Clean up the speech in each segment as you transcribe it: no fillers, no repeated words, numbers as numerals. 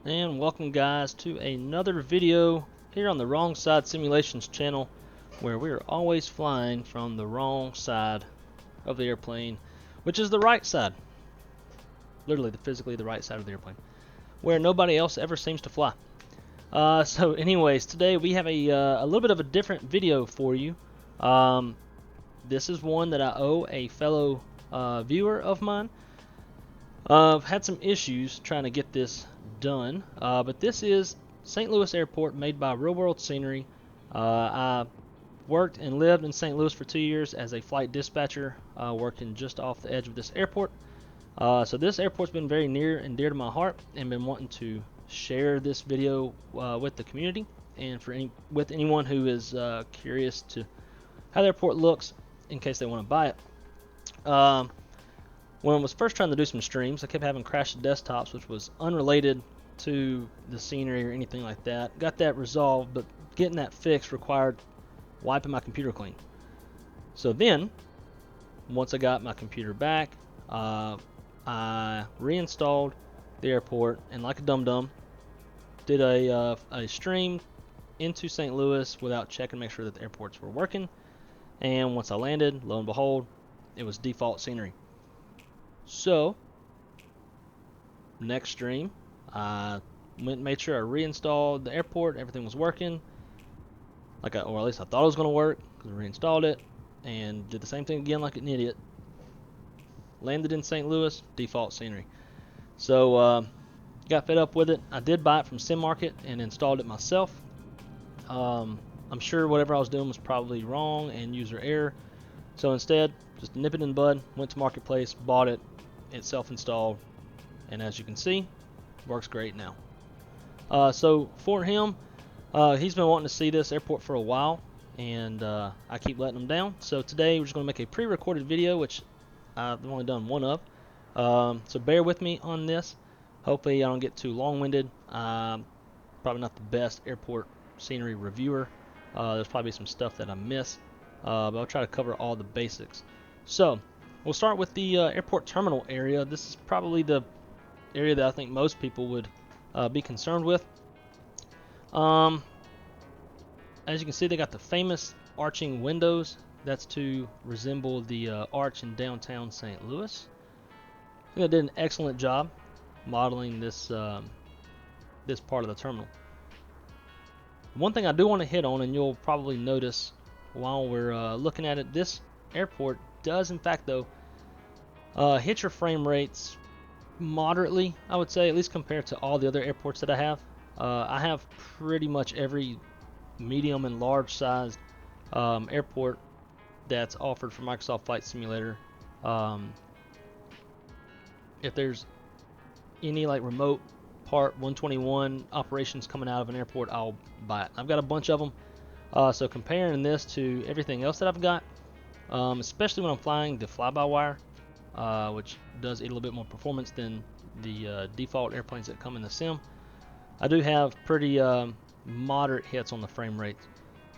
And welcome guys to another video here on the Wrong Side Simulations channel, where we are always flying from the wrong side of the airplane, which is the right side, literally physically the right side of the airplane, where nobody else ever seems to fly. So anyways, today we have a little bit of a different video for you. This is one that I owe a fellow viewer of mine. I've had some issues trying to get this done, but this is St. Louis Airport made by RealWorld Scenery. I worked and lived in St. Louis for 2 years as a flight dispatcher, working just off the edge of this airport. So this airport's been very near and dear to my heart, and been wanting to share this video with the community and with anyone who is curious to how the airport looks in case they want to buy it. When I was first trying to do some streams, I kept having crashed desktops, which was unrelated to the scenery or anything like that. Got that resolved, but getting that fixed required wiping my computer clean. So then, once I got my computer back, I reinstalled the airport, and like a dum-dum, did a stream into St. Louis without checking to make sure that the airports were working. And once I landed, lo and behold, it was default scenery. So, next stream, I went and made sure I reinstalled the airport, everything was working, or at least I thought it was going to work, because I reinstalled it, and did the same thing again like an idiot. Landed in St. Louis, default scenery. So, got fed up with it. I did buy it from Sim Market and installed it myself. I'm sure whatever I was doing was probably wrong and user error. So instead, just nip it in the bud, went to Marketplace, bought it, it's self-installed, and as you can see, works great now. So for him, he's been wanting to see this airport for a while, and I keep letting him down. So today we're just going to make a pre-recorded video, which I've only done one of. So bear with me on this. Hopefully I don't get too long-winded. Probably not the best airport scenery reviewer. There's probably some stuff that I miss, but I'll try to cover all the basics. So we'll start with the airport terminal area. This is probably the area that I think most people would be concerned with. As you can see, they got the famous arching windows. That's to resemble the arch in downtown St. Louis. I think they did an excellent job modeling this this part of the terminal. One thing I do want to hit on, and you'll probably notice while we're looking at it, this airport does in fact though hit your frame rates moderately, I would say, at least compared to all the other airports that I have. I have pretty much every medium and large sized airport that's offered for Microsoft Flight Simulator. If there's any like remote part 121 operations coming out of an airport, I'll buy it. I've got a bunch of them. So comparing this to everything else that I've got, especially when I'm flying the fly-by-wire, which does eat a little bit more performance than the default airplanes that come in the sim, I do have pretty moderate hits on the frame rates.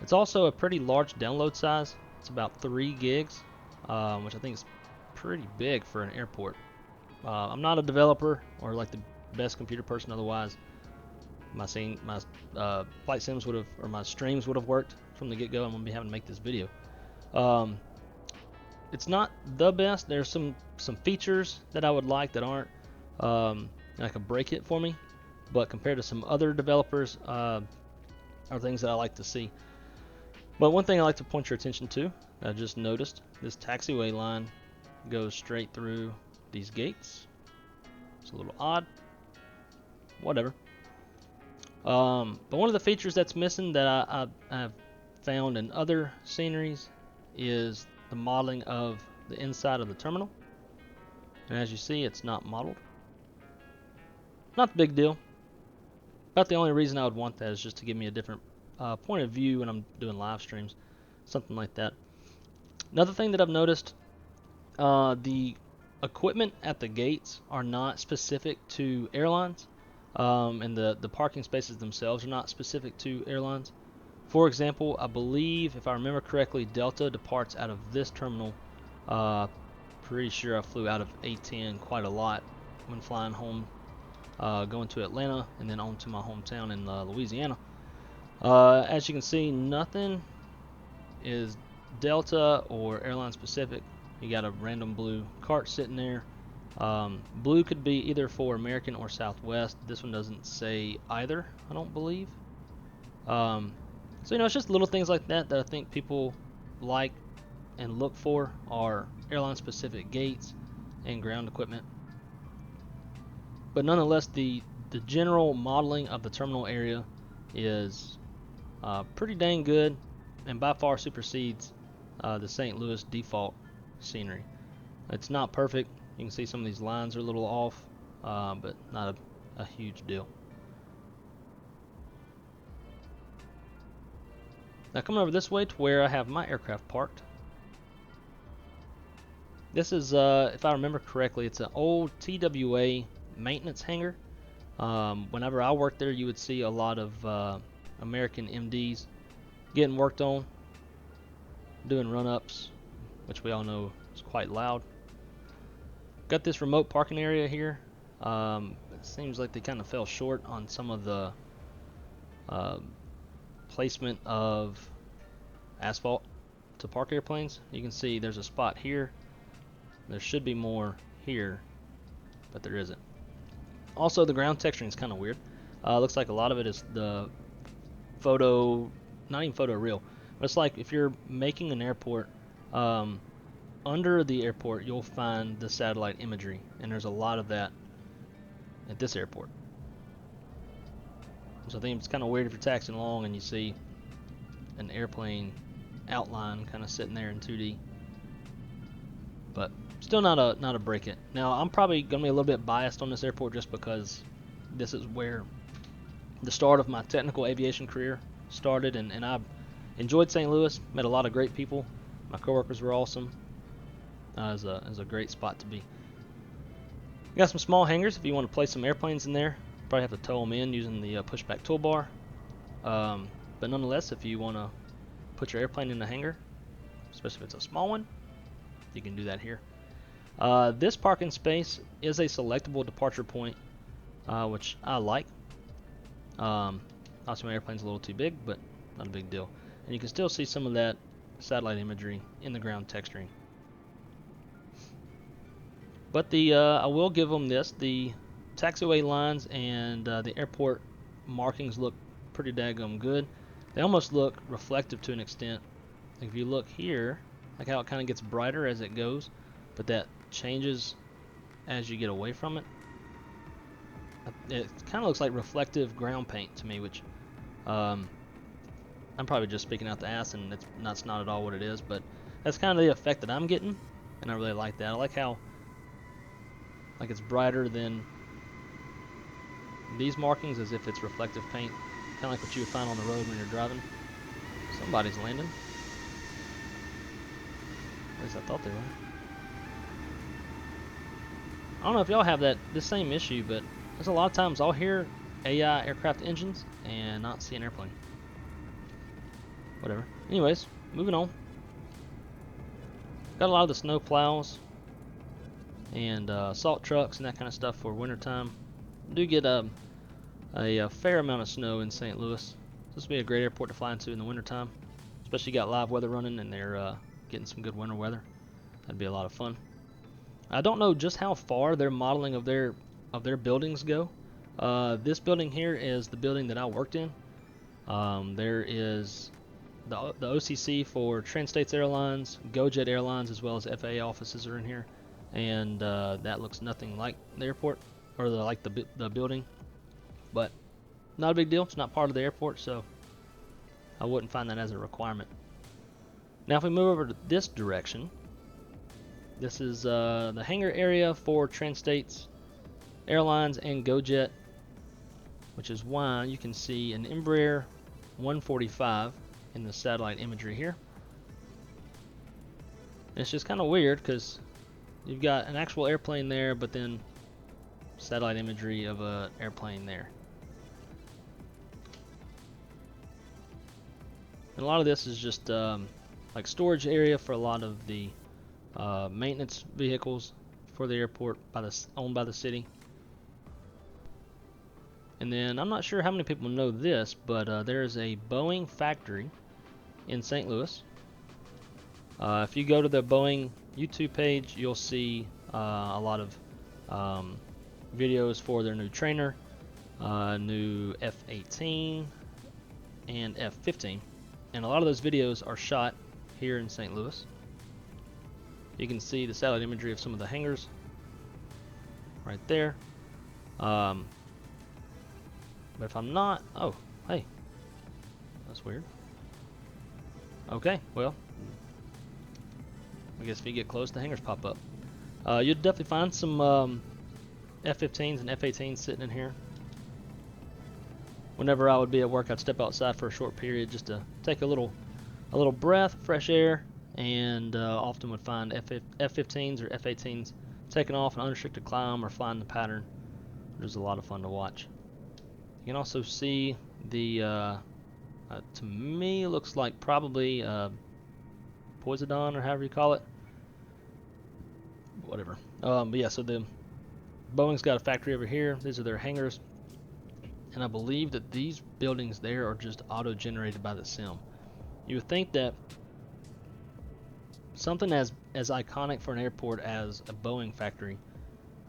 It's also a pretty large download size. It's about 3 gigs, which I think is pretty big for an airport. I'm not a developer or like the best computer person otherwise. My flight sims would have, or my streams would have worked from the get-go. I'm gonna be having to make this video. It's not the best. There's some features that I would like that aren't like a break hit for me, but compared to some other developers, are things that I like to see. But one thing I like to point your attention to, I just noticed this taxiway line goes straight through these gates. It's a little odd. Whatever. But one of the features that's missing that I have found in other sceneries is the modeling of the inside of the terminal. And as you see, it's not modeled. Not the big deal. About the only reason I would want that is just to give me a different point of view when I'm doing live streams. Something like that. Another thing that I've noticed, the equipment at the gates are not specific to airlines. And the parking spaces themselves are not specific to airlines. For example, I believe, if I remember correctly, Delta departs out of this terminal. Pretty sure I flew out of A10 quite a lot when flying home going to Atlanta and then on to my hometown in Louisiana. As you can see, nothing is Delta or airline specific. You got a random blue cart sitting there. Blue could be either for American or Southwest. This one doesn't say either, I don't believe. So it's just little things like that that I think people like and look for are airline specific gates and ground equipment. But nonetheless, the general modeling of the terminal area is pretty dang good, and by far supersedes the St. Louis default scenery. It's not perfect. You can see some of these lines are a little off, but not a huge deal. Now coming over this way to where I have my aircraft parked. This is, if I remember correctly, it's an old TWA maintenance hangar. Whenever I worked there, you would see a lot of American MDs getting worked on, doing run-ups, which we all know is quite loud. Got this remote parking area here. It seems like they kind of fell short on some of the placement of asphalt to park airplanes. You can see there's a spot here. There should be more here, but there isn't. Also, the ground texturing is kind of weird. Looks like a lot of it is the photo, not even photo real, but it's like if you're making an airport, under the airport you'll find the satellite imagery, and there's a lot of that at this airport. So I think it's kind of weird if you're taxiing along and you see an airplane outline kind of sitting there in 2D. But still not a break it. Now I'm probably gonna be a little bit biased on this airport just because this is where the start of my technical aviation career started, and I enjoyed St. Louis. Met a lot of great people. My coworkers were awesome. It was a great spot to be. Got some small hangars if you want to place some airplanes in there. Probably have to tow them in using the pushback toolbar. But nonetheless, if you want to put your airplane in the hangar, especially if it's a small one, you can do that here. This parking space is a selectable departure point, which I like. Also, my airplane's a little too big, but not a big deal. And you can still see some of that satellite imagery in the ground texturing. But I will give them this: the taxiway lines and the airport markings look pretty daggum good. They almost look reflective to an extent. Like if you look here, like how it kind of gets brighter as it goes, but that changes as you get away from it. It kind of looks like reflective ground paint to me, which I'm probably just speaking out the ass, and that's not at all what it is, but that's kind of the effect that I'm getting, and I really like that. I like how like it's brighter than these markings, as if it's reflective paint, kind of like what you would find on the road when you're driving. Somebody's landing. At least I thought they were. I don't know if y'all have this same issue, but there's a lot of times I'll hear AI aircraft engines and not see an airplane. Whatever. Anyways, moving on. Got a lot of the snow plows and salt trucks and that kind of stuff for wintertime. Do get a fair amount of snow in St. Louis. This will be a great airport to fly into in the wintertime, especially got live weather running and they're getting some good winter weather. That'd be a lot of fun. I don't know just how far their modeling of their buildings go. This building here is the building that I worked in. There is the OCC for Trans-States Airlines, GoJet Airlines, as well as FAA offices are in here, and that looks nothing like the airport or the building, but not a big deal. It's not part of the airport, so I wouldn't find that as a requirement. Now if we move over to this direction, this is the hangar area for Trans-States Airlines and GoJet, which is why you can see an Embraer 145 in the satellite imagery here. And it's just kind of weird because you've got an actual airplane there, but then satellite imagery of an airplane there. And a lot of this is just like storage area for a lot of the maintenance vehicles for the airport owned by the city. And then I'm not sure how many people know this, but there's a Boeing factory in St. Louis. If you go to the Boeing YouTube page, you'll see a lot of videos for their new trainer, new F-18 and F-15, and a lot of those videos are shot here in St. Louis. You can see the satellite imagery of some of the hangars right there. But if I'm not, oh, hey, that's weird. Okay, well, I guess if you get close, the hangars pop up. You'll definitely find some F-15s and F-18s sitting in here. Whenever I would be at work, I'd step outside for a short period just to take a little breath, fresh air, and often would find F-15s or F-18s taking off an unrestricted climb or flying the pattern. It was a lot of fun to watch. You can also see the, to me, looks like probably Poseidon, or however you call it. Whatever. But yeah, so the Boeing's got a factory over here. These are their hangars. And I believe that these buildings there are just auto-generated by the sim. You would think that something as iconic for an airport as a Boeing factory,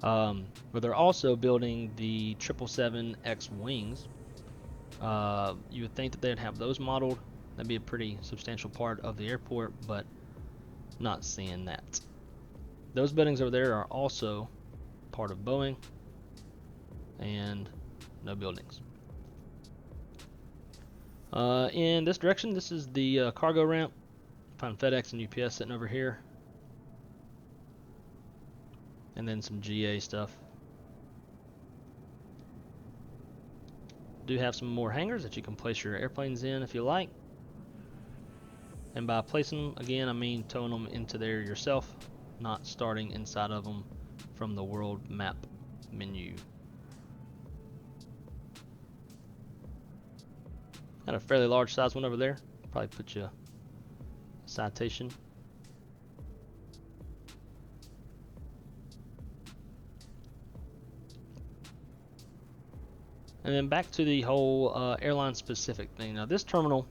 where they're also building the 777X wings, you would think that they'd have those modeled. That'd be a pretty substantial part of the airport, but not seeing that. Those buildings over there are also part of Boeing, and no buildings. In this direction, this is the cargo ramp. Find FedEx and UPS sitting over here. And then some GA stuff. Do have some more hangars that you can place your airplanes in if you like. And by placing them, again, I mean towing them into there yourself, not starting inside of them from the world map menu. Got a fairly large size one over there. Probably put you a citation. And then back to the whole airline specific thing. Now this terminal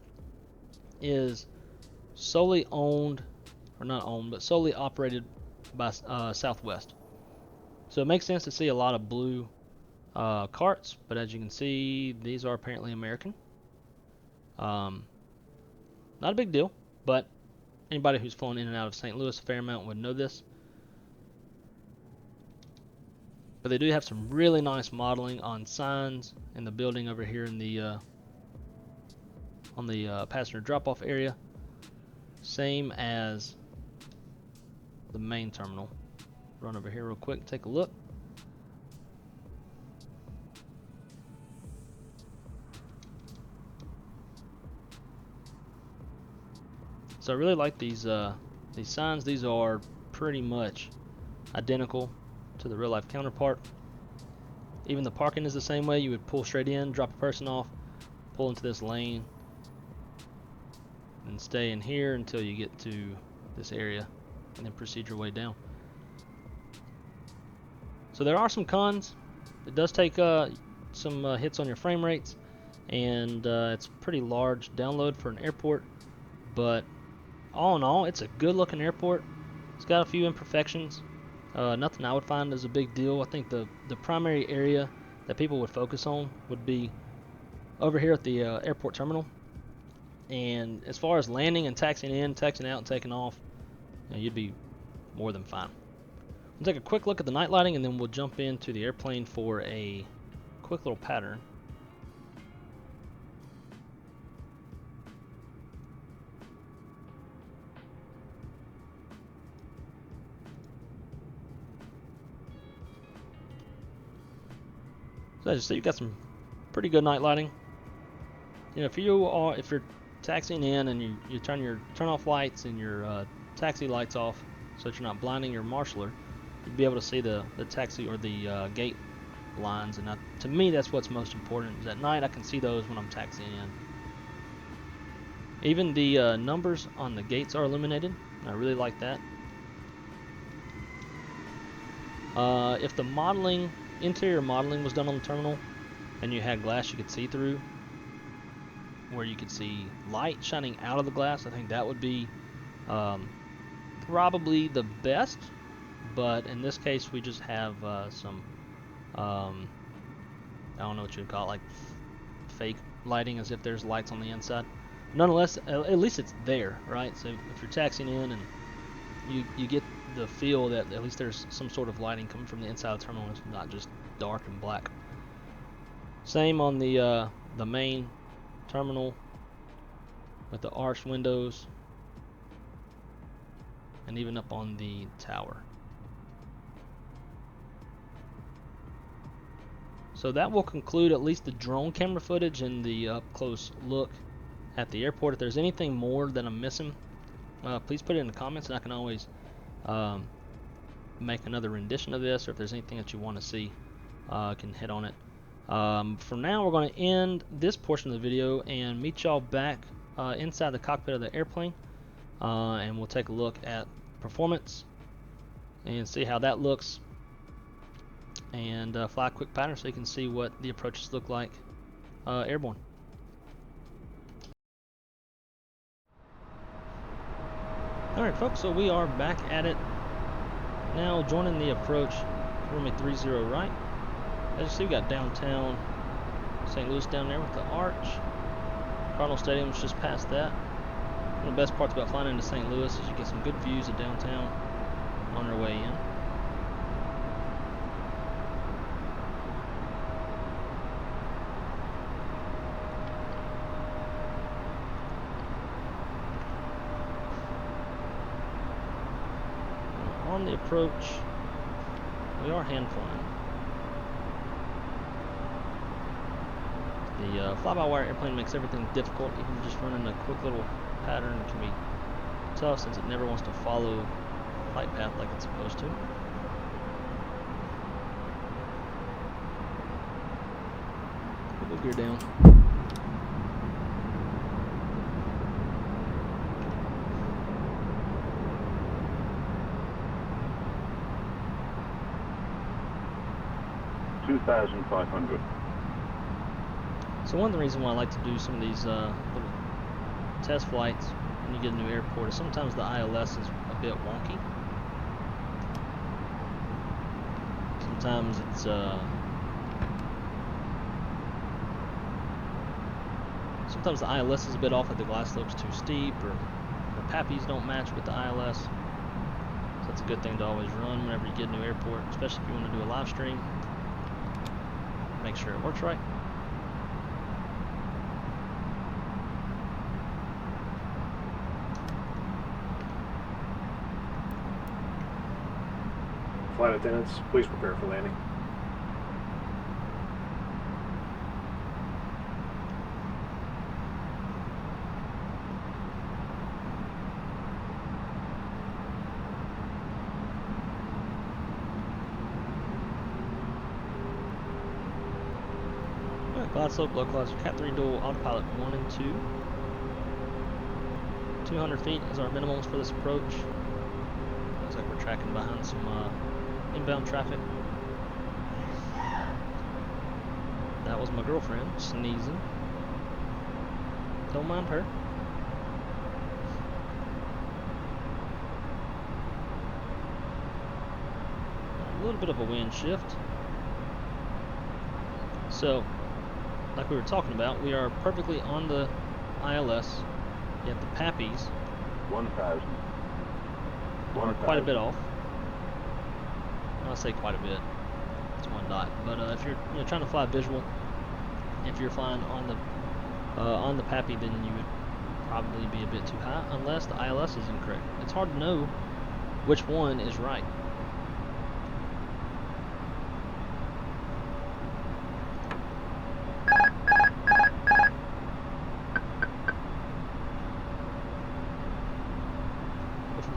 is solely owned, or not owned, but solely operated by Southwest. So it makes sense to see a lot of blue carts, but as you can see, these are apparently American. Not a big deal, but anybody who's flown in and out of St. Louis a fair amount would know this. But they do have some really nice modeling on signs in the building over here in the on the passenger drop-off area, same as the main terminal. Run over here real quick and take a look. So I really like these signs. These are pretty much identical to the real life counterpart. Even the parking is the same way. You would pull straight in, drop a person off, pull into this lane, and stay in here until you get to this area, and then proceed your way down. So there are some cons. It does take some hits on your frame rates, and it's a pretty large download for an airport, but all in all, it's a good looking airport. It's got a few imperfections. Nothing I would find is a big deal. I think the primary area that people would focus on would be over here at the airport terminal. And as far as landing and taxiing in, taxiing out, and taking off, you'd be more than fine. We'll take a quick look at the night lighting, and then we'll jump into the airplane for a quick little pattern. So as you see, you've got some pretty good night lighting. You know, if you're taxiing in and you turn off lights and your taxi lights off, so that you're not blinding your marshaller, you'd be able to see the taxi or the gate lines. And to me, that's what's most important. Is at night I can see those when I'm taxiing in. Even the numbers on the gates are illuminated. I really like that. If the interior modeling was done on the terminal, and you had glass you could see through, where you could see light shining out of the glass, I think that would be probably the best. But in this case, we just have some, I don't know what you'd call it, like fake lighting, as if there's lights on the inside. Nonetheless, at least it's there, right? So if you're taxiing in and you get the feel that at least there's some sort of lighting coming from the inside of the terminal, it's not just dark and black. Same on the main terminal with the arched windows, and even up on the tower. So that will conclude at least the drone camera footage and the up-close look at the airport. If there's anything more that I'm missing, please put it in the comments, and I can always make another rendition of this, or if there's anything that you want to see, I can hit on it. For now, we're going to end this portion of the video and meet y'all back inside the cockpit of the airplane, and we'll take a look at performance and see how that looks, and fly a quick pattern so you can see what the approaches look like airborne. Alright folks, so we are back at it now, joining the approach runway 30 right. As you see, we got downtown St. Louis down there with the arch. Cardinal Stadium's just past that. One of the best parts about flying into St. Louis is you get some good views of downtown on your way in. On the approach, we are hand flying. The fly-by-wire airplane makes everything difficult. Even just running a quick little pattern can be tough, since it never wants to follow flight path like it's supposed to. Put the gear down. $2,500. So one of the reasons why I like to do some of these little test flights when you get a new airport is sometimes the ILS is a bit wonky. Sometimes it's sometimes the ILS is a bit off, if the glass slope's too steep, or the PAPIs don't match with the ILS. So that's a good thing to always run whenever you get a new airport, especially if you want to do a live stream. Make sure it works right. Flight attendants, please prepare for landing. Glide slope, low clouds, Cat 3 dual, autopilot 1 and 2. 200 feet is our minimums for this approach. Looks like we're tracking behind some inbound traffic. That was my girlfriend sneezing. Don't mind her. A little bit of a wind shift. So, like we were talking about, we are perfectly on the ILS, yet the PAPIs 1,000. are quite a bit off. I'll say quite a bit. It's one dot. But if you're trying to fly visual, if you're flying on the PAPI, then you would probably be a bit too high, unless the ILS is incorrect. It's hard to know which one is right.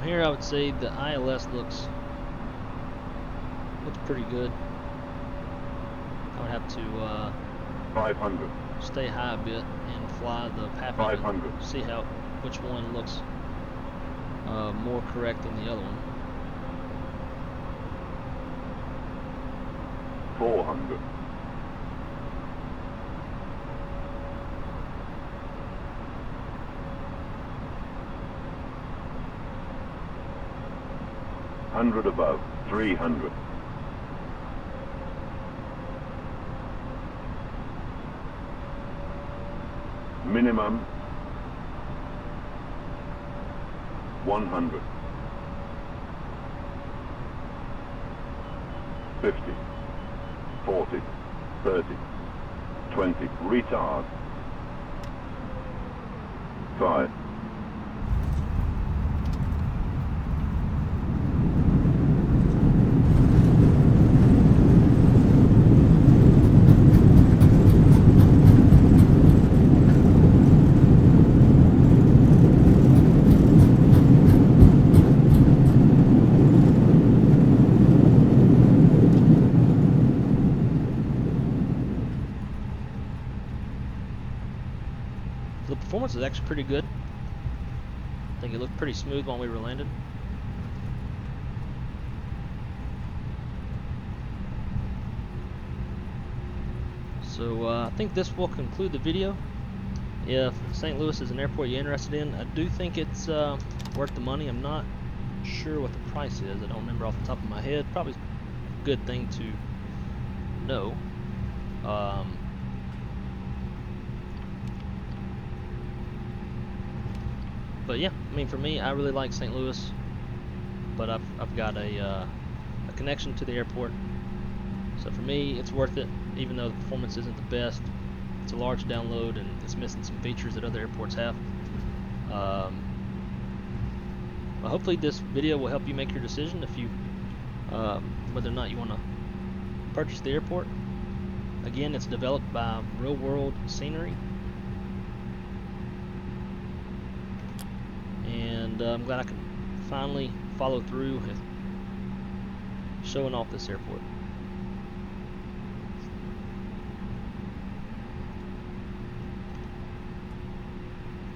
Here I would say the ILS looks pretty good. I would have to 500. stay high a bit and fly the PAPI 500. to see which one looks more correct than the other one. 400. 100 above, 300. Minimum 100. 50, 40, 30, 20, retard. 5. The performance is actually pretty good. I think it looked pretty smooth while we were landed. So I think this will conclude the video. If St. Louis is an airport you're interested in, I do think it's worth the money. I'm not sure what the price is. I don't remember off the top of my head. Probably a good thing to know. But yeah, I mean, for me, I really like St. Louis, but I've got a connection to the airport, so for me, it's worth it. Even though the performance isn't the best, it's a large download and it's missing some features that other airports have. Well, hopefully, this video will help you make your decision if you whether or not you want to purchase the airport. Again, it's developed by RealWorld Scenery. And I'm glad I can finally follow through with showing off this airport.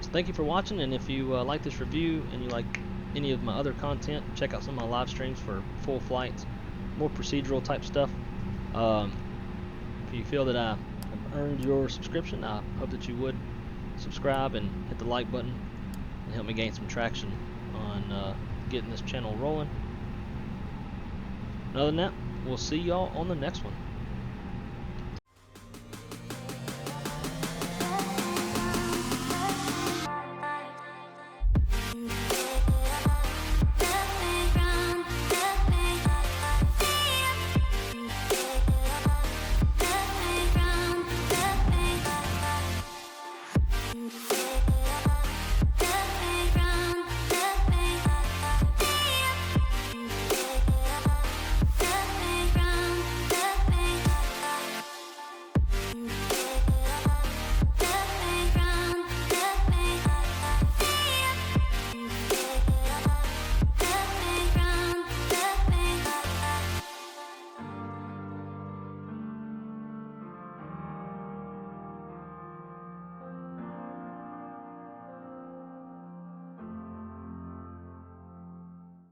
So thank you for watching, and if you like this review and you like any of my other content, check out some of my live streams for full flights, more procedural type stuff. If you feel that I have earned your subscription, I hope that you would subscribe and hit the like button and help me gain some traction on getting this channel rolling. And other than that, we'll see y'all on the next one.